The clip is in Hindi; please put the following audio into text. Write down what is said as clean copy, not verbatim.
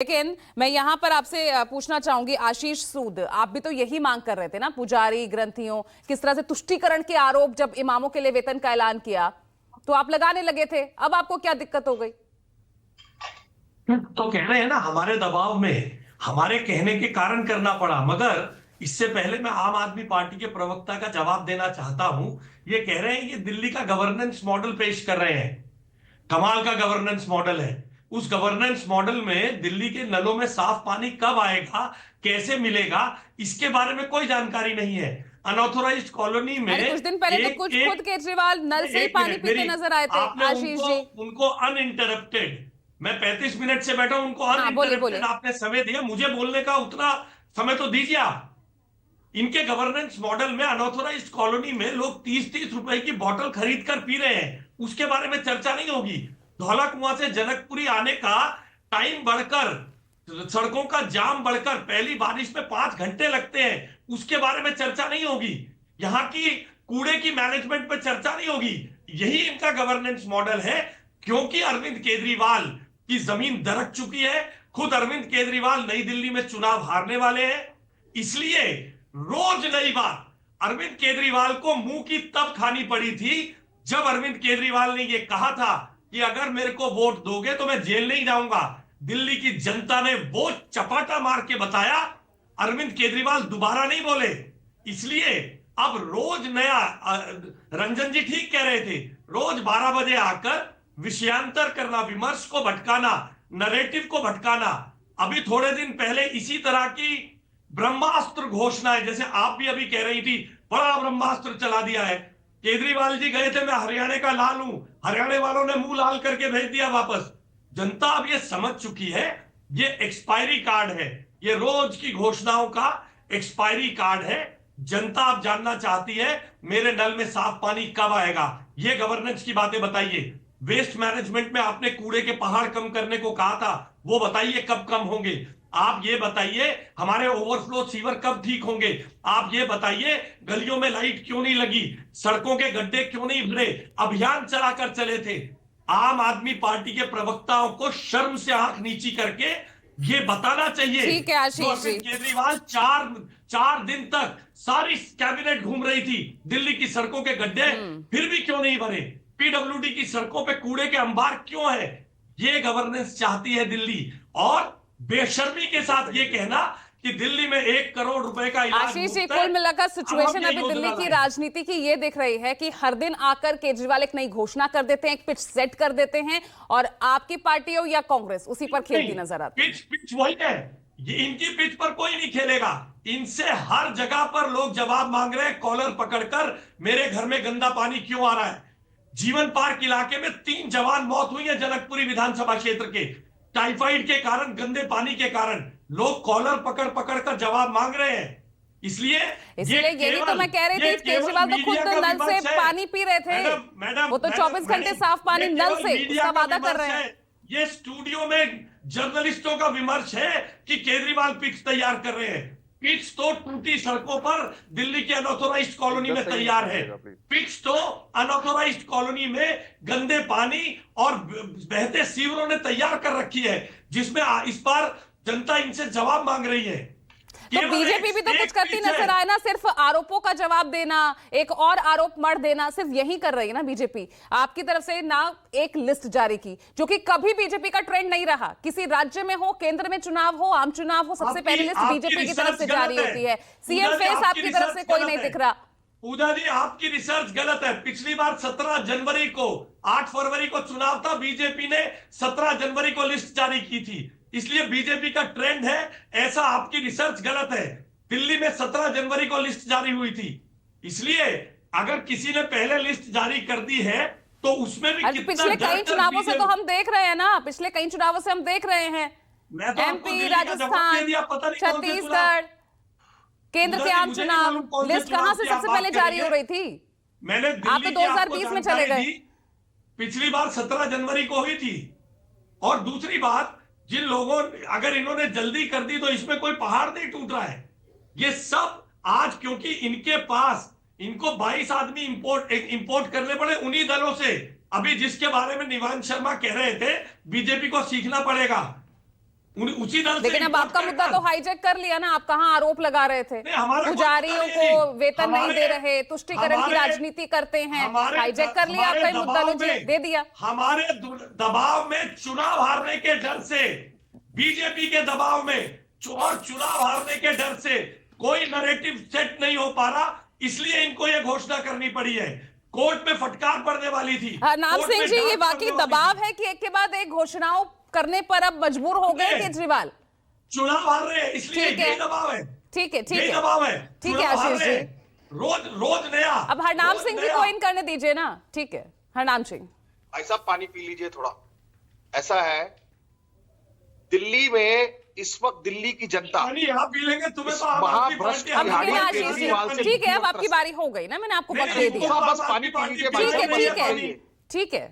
लेकिन मैं यहां पर आपसे पूछना चाहूंगी, आशीष सूद, आप भी तो यही मांग कर रहे थे ना, पुजारी ग्रंथियों किस तरह से तुष्टीकरण के आरोप जब इमामों के लिए वेतन का ऐलान किया तो आप लगाने लगे थे। अब आपको क्या दिक्कत हो गई? तो कह रहे हैं ना, हमारे दबाव में हमारे कहने के कारण करना पड़ा। मगर इससे पहले मैं आम आदमी पार्टी के प्रवक्ता का जवाब देना चाहता हूं। ये कह रहे हैं कि दिल्ली का गवर्नेंस मॉडल पेश कर रहे हैं, कमाल का गवर्नेंस मॉडल है। उस गवर्नेंस मॉडल में दिल्ली के नलों में साफ पानी कब आएगा, कैसे मिलेगा, इसके बारे में कोई जानकारी नहीं है। अनऑथोराइज्ड कॉलोनी में अरे कुछ दिन पहले तो कुछ खुद केजरीवाल नल से ही पानी पीते नजर आए थे। आपने आशीष जी, उनको अनइंटरप्टेड, मैं 35 मिनट से बैठा हूं, उनको हाँ बोलिए अनइंटरप्टेड बोलिए। आपने समय दिया। मुझे बोलने का उतना समय तो दीजिए आप। इनके गवर्नेंस मॉडल में अनऑथोराइज्ड कॉलोनी में लोग 30-30 रुपए की बोतल खरीद कर पी रहे हैं, उसके बारे में चर्चा नहीं होगी। धौला कुआं से जनकपुरी आने का टाइम बढ़कर, सड़कों का जाम बढ़कर पहली बारिश में 5 घंटे लगते हैं, उसके बारे में चर्चा नहीं होगी। यहाँ की कूड़े की मैनेजमेंट पर चर्चा नहीं होगी। यही इनका गवर्नेंस मॉडल है। क्योंकि अरविंद केजरीवाल की जमीन दरक चुकी है, खुद अरविंद केजरीवाल नई दिल्ली में चुनाव हारने वाले हैं, इसलिए रोज नई बात। अरविंद केजरीवाल को मुंह की तब खानी पड़ी थी जब अरविंद केजरीवाल ने यह कहा था कि अगर मेरे को वोट दोगे तो मैं जेल नहीं जाऊंगा। दिल्ली की जनता ने वो चपाटा मार के बताया, अरविंद केजरीवाल दोबारा नहीं बोले। इसलिए अब रोज नया, रंजन जी ठीक कह रहे थे, रोज 12 बजे आकर विषयांतर करना, विमर्श को भटकाना, नरेटिव को भटकाना। अभी थोड़े दिन पहले इसी तरह की ब्रह्मास्त्र घोषणाएं, जैसे आप भी अभी कह रही थी, बड़ा ब्रह्मास्त्र चला दिया है। केजरीवाल जी गए थे, मैं हरियाणा का लाल हूं, हरियाणा वालों ने मुंह लाल करके भेज दिया वापस। जनता अब ये समझ चुकी है, ये एक्सपायरी कार्ड है, ये रोज की घोषणाओं का एक्सपायरी कार्ड है। जनता अब जानना चाहती है मेरे नल में साफ पानी कब आएगा। ये गवर्नेंस की बातें बताइए। वेस्ट मैनेजमेंट में आपने कूड़े के पहाड़ कम करने को कहा था, वो बताइए कब कम होंगे। आप ये बताइए हमारे ओवरफ्लो सीवर कब ठीक होंगे। आप ये बताइए गलियों में लाइट क्यों नहीं लगी, सड़कों के गड्ढे क्यों नहीं भरे। अभियान चलाकर चले थे। आम आदमी पार्टी के प्रवक्ताओं को शर्म से आंख नीची करके ये बताना चाहिए। ठीक है आशीष जी। केजरीवाल चार दिन तक सारी कैबिनेट घूम रही थी, दिल्ली की सड़कों के गड्ढे फिर भी क्यों नहीं भरे, पीडब्ल्यूडी की सड़कों पे कूड़े के अंबार क्यों है। ये गवर्नेंस चाहती है दिल्ली। और बेशर्मी के साथ ये कहना कि दिल्ली में 1 करोड़ रुपए का इलाज आशीष जी, मुफ्त है। कुल मिलाकर सिचुएशन अभी दिल्ली की है। राजनीति की ये दिख रही है कि हर दिन आकर केजरीवाल एक नई घोषणा कर देते हैं, एक पिच सेट कर देते हैं और आपकी पार्टी हो या कांग्रेस उसी पर खेलती नजर आती है। पिच वही है, ये इनकी पिच पर कोई नहीं खेलेगा। इनसे हर जगह पर लोग जवाब मांग रहे हैं कॉलर पकड़कर, मेरे घर में गंदा पानी क्यों आ रहा है। जीवन पार्क इलाके में 3 जवान मौत हुई है जनकपुरी विधानसभा क्षेत्र के, टाइफाइड के कारण, गंदे पानी के कारण। लोग कॉलर पकड़ पकड़ कर जवाब मांग रहे हैं। इसलिए यही तो मैं कह रही थी, केजरीवाल तो खुद नल से पानी पी रहे थे। मैडम, वो तो 24 घंटे साफ पानी नल से, उसका वादा कर रहे हैं। ये स्टूडियो में जर्नलिस्टों का विमर्श है कि केजरीवाल पिच तैयार कर रहे हैं। पिच तो टूटी सड़कों पर दिल्ली के अनऑथोराइज्ड कॉलोनी में तैयार है। पिच तो अनऑथोराइज्ड कॉलोनी में गंदे पानी और बहते सीवरों ने तैयार कर रखी है, जिसमें इस बार जनता इनसे जवाब मांग रही है। तो बीजेपी भी तो कुछ करती नजर आए ना, सिर्फ आरोपों का जवाब देना, एक और आरोप मढ़ देना, सिर्फ यही कर रही है ना बीजेपी। आपकी तरफ से ना एक लिस्ट जारी की, जो कि कभी बीजेपी का ट्रेंड नहीं रहा। किसी राज्य में हो, केंद्र में चुनाव हो, आम चुनाव हो, सबसे पहली लिस्ट बीजेपी की तरफ से जारी होती है। सीएम फेस आपकी तरफ से कोई नहीं दिख रहा। पूजा जी, आपकी रिसर्च गलत है। पिछली बार 17 जनवरी को, 8 फरवरी को चुनाव था, बीजेपी ने 17 जनवरी को लिस्ट जारी की थी, इसलिए बीजेपी का ट्रेंड है ऐसा। आपकी रिसर्च गलत है। दिल्ली में 17 जनवरी को लिस्ट जारी हुई थी, इसलिए अगर किसी ने पहले लिस्ट जारी कर दी है तो उसमें भी कितना पिछले कई चुनावों से तो हम देख रहे हैं ना, पिछले कई चुनावों से हम देख रहे हैं, एमपी, राजस्थान, छत्तीसगढ़, केंद्र के आम चुनाव, लिस्ट कहां से सबसे पहले जारी हो रही थी? मैंने आप तो 2020 में चले गए। पिछली बार 17 जनवरी को हुई थी। और दूसरी बात, जिन लोगों, अगर इन्होंने जल्दी कर दी तो इसमें कोई पहाड़ नहीं टूट रहा है। ये सब आज क्योंकि इनके पास, इनको 22 आदमी इंपोर्ट करने पड़े उन्हीं दलों से। अभी जिसके बारे में निवान शर्मा कह रहे थे बीजेपी को सीखना पड़ेगा, उसी दल से लेकिन अब आपका मुद्दा तो हाईजैक कर लिया ना, आप कहाँ आरोप लगा रहे थे? पुजारियों को वेतन नहीं दे रहे, तुष्टीकरण की राजनीति करते हैं, हाईजैक कर लिया आपका मुद्दा, लीजिए दे दिया। हमारे दबाव में, चुनाव हारने के डर से, बीजेपी के दबाव में और चुनाव हारने के डर से कोई नैरेटिव सेट नहीं हो पा रहा, इसलिए इनको ये घोषणा करनी पड़ी है। कोर्ट में फटकार पड़ने वाली थी। नाम सिंह जी, ये वाकई दबाव है कि एक के बाद एक घोषणाओं करने पर अब मजबूर हो गए केजरीवाल? चुनाव हार रहे हैं इसलिए यही दबाव है। ठीक है, ठीक है, दबाव है, ठीक है आशीष जी, रोज नया। अब हरनाम सिंह जी को इन करने दीजिए ना। ठीक है हरनाम सिंह भाई साहब, पानी पी लीजिए थोड़ा। ऐसा है, दिल्ली में इस वक्त दिल्ली की जनता यहाँ पी लेंगे, तुम्हें तो महाभ्रष्ट अब आशीष जी, ठीक है, अब आपकी बारी हो गई ना, मैंने आपको वक्त दे दिया। बस पानी पी लीजिए। ठीक है, ठीक है, ठीक है।